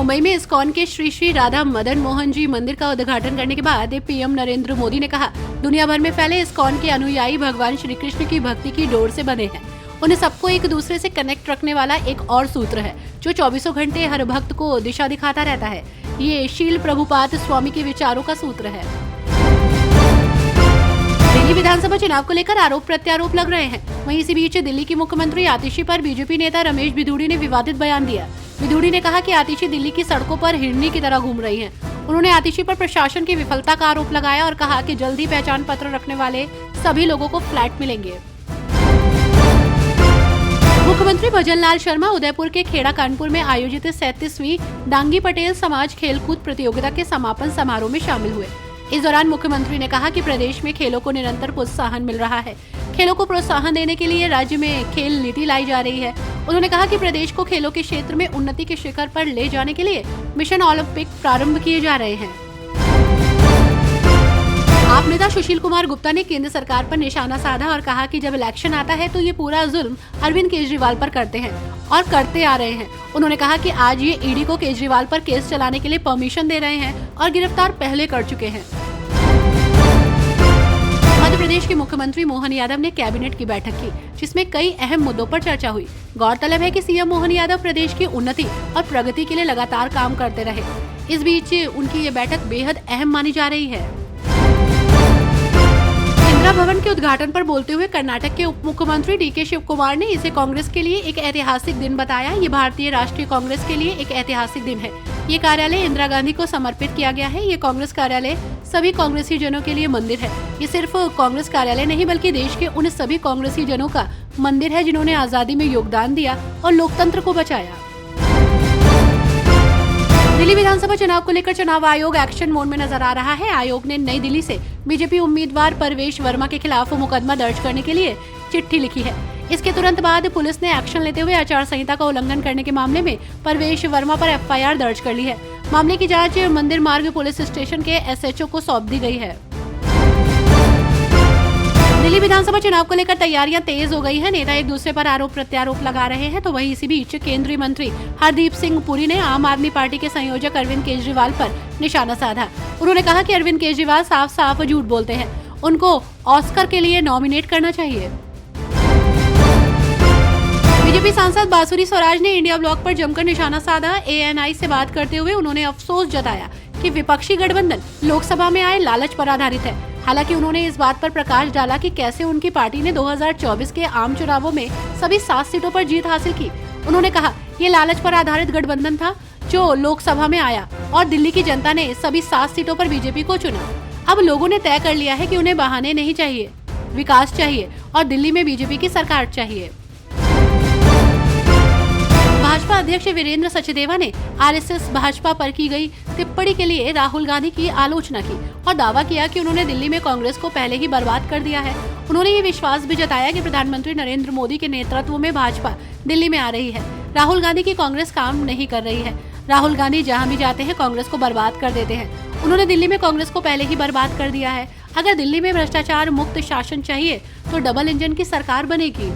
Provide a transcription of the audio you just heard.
मुंबई में इस्कॉन के श्री श्री राधा मदन मोहन जी मंदिर का उद्घाटन करने के बाद पीएम नरेंद्र मोदी ने कहा, दुनिया भर में फैले इस्कॉन के अनुयायी भगवान श्री कृष्ण की भक्ति की डोर से बने हैं। उन्हें सबको एक दूसरे से कनेक्ट रखने वाला एक और सूत्र है जो 24 घंटे हर भक्त को दिशा दिखाता रहता है। ये शील प्रभुपाद स्वामी के विचारों का सूत्र है। दिल्ली विधानसभा चुनाव को लेकर आरोप प्रत्यारोप लग रहे हैं। वहीं इसी बीच दिल्ली की मुख्यमंत्री आतिशी पर बीजेपी नेता रमेश बिधूड़ी ने विवादित बयान दिया। बिधूड़ी ने कहा कि आतिशी दिल्ली की सड़कों पर हिरनी की तरह घूम रही हैं। उन्होंने आतिशी पर प्रशासन की विफलता का आरोप लगाया और कहा कि जल्द ही पहचान पत्र रखने वाले सभी लोगों को फ्लैट मिलेंगे। मुख्यमंत्री भजन लाल शर्मा उदयपुर के खेड़ा कानपुर में आयोजित 37वीं डांगी पटेल समाज खेलकूद प्रतियोगिता के समापन समारोह में शामिल हुए। इस दौरान मुख्यमंत्री ने कहा कि प्रदेश में खेलों को निरंतर प्रोत्साहन मिल रहा है। खेलों को प्रोत्साहन देने के लिए राज्य में खेल नीति लाई जा रही है। उन्होंने कहा कि प्रदेश को खेलों के क्षेत्र में उन्नति के शिखर पर ले जाने के लिए मिशन ओलंपिक प्रारंभ किए जा रहे हैं। आप नेता सुशील कुमार गुप्ता ने केंद्र सरकार पर निशाना साधा और कहा कि जब इलेक्शन आता है तो ये पूरा जुल्म अरविंद केजरीवाल पर करते हैं और करते आ रहे हैं। उन्होंने कहा कि आज ये ईडी को केजरीवाल पर केस चलाने के लिए परमिशन दे रहे हैं और गिरफ्तार पहले कर चुके हैं। मध्य प्रदेश के मुख्यमंत्री मोहन यादव ने कैबिनेट की बैठक की, जिसमें कई अहम मुद्दों पर चर्चा हुई। गौरतलब है कि सीएम मोहन यादव प्रदेश की उन्नति और प्रगति के लिए लगातार काम करते रहे। इस बीच उनकी ये बैठक बेहद अहम मानी जा रही है। इंदिरा भवन के उद्घाटन पर बोलते हुए कर्नाटक के उप मुख्यमंत्री डीके शिव कुमार ने इसे कांग्रेस के लिए एक ऐतिहासिक दिन बताया। ये भारतीय राष्ट्रीय कांग्रेस के लिए एक ऐतिहासिक दिन है। ये कार्यालय इंदिरा गांधी को समर्पित किया गया है। ये कांग्रेस कार्यालय सभी कांग्रेसी जनों के लिए मंदिर है। ये सिर्फ कांग्रेस कार्यालय नहीं बल्कि देश के उन सभी कांग्रेसी जनों का मंदिर है जिन्होंने आजादी में योगदान दिया और लोकतंत्र को बचाया। दिल्ली विधानसभा चुनाव को लेकर चुनाव आयोग एक्शन मोड में नजर आ रहा है। आयोग ने नई दिल्ली से बीजेपी उम्मीदवार परवेश वर्मा के खिलाफ मुकदमा दर्ज करने के लिए चिट्ठी लिखी है। इसके तुरंत बाद पुलिस ने एक्शन लेते हुए आचार संहिता का उल्लंघन करने के मामले में परवेश वर्मा पर एफआईआर दर्ज कर ली है। मामले की जांच मंदिर मार्ग पुलिस स्टेशन के एसएचओ को सौंप दी गई है। दिल्ली विधानसभा चुनाव को लेकर तैयारियां तेज हो गई हैं। नेता एक दूसरे पर आरोप प्रत्यारोप लगा रहे हैं। तो वहीं इसी बीच केंद्रीय मंत्री हरदीप सिंह पुरी ने आम आदमी पार्टी के संयोजक अरविंद केजरीवाल पर निशाना साधा। उन्होंने कहा कि अरविंद केजरीवाल साफ साफ झूठ बोलते हैं। उनको ऑस्कर के लिए नॉमिनेट करना चाहिए। बीजेपी सांसद बांसुरी स्वराज ने इंडिया ब्लॉक पर जमकर निशाना साधा। एएनआई से बात करते हुए उन्होंने अफसोस जताया कि विपक्षी गठबंधन लोकसभा में आए लालच पर आधारित है। हालांकि उन्होंने इस बात पर प्रकाश डाला कि कैसे उनकी पार्टी ने 2024 के आम चुनावों में सभी 7 सीटों पर जीत हासिल की। उन्होंने कहा, ये लालच पर आधारित गठबंधन था जो लोकसभा में आया और दिल्ली की जनता ने सभी 7 सीटों पर बीजेपी को चुना। अब लोगों ने तय कर लिया है कि उन्हें बहाने नहीं चाहिए, विकास चाहिए और दिल्ली में बीजेपी की सरकार चाहिए। भाजपा अध्यक्ष वीरेंद्र सचदेवा ने आरएसएस भाजपा पर की गई टिप्पणी के लिए राहुल गांधी की आलोचना की और दावा किया कि उन्होंने दिल्ली में कांग्रेस को पहले ही बर्बाद कर दिया है। उन्होंने ये विश्वास भी जताया कि प्रधानमंत्री नरेंद्र मोदी के नेतृत्व में भाजपा दिल्ली में आ रही है। राहुल गांधी की कांग्रेस काम नहीं कर रही है। राहुल गांधी जहाँ भी जाते हैं कांग्रेस को बर्बाद कर देते हैं। उन्होंने दिल्ली में कांग्रेस को पहले ही बर्बाद कर दिया है। अगर दिल्ली में भ्रष्टाचार मुक्त शासन चाहिए तो डबल इंजन की सरकार बनेगी।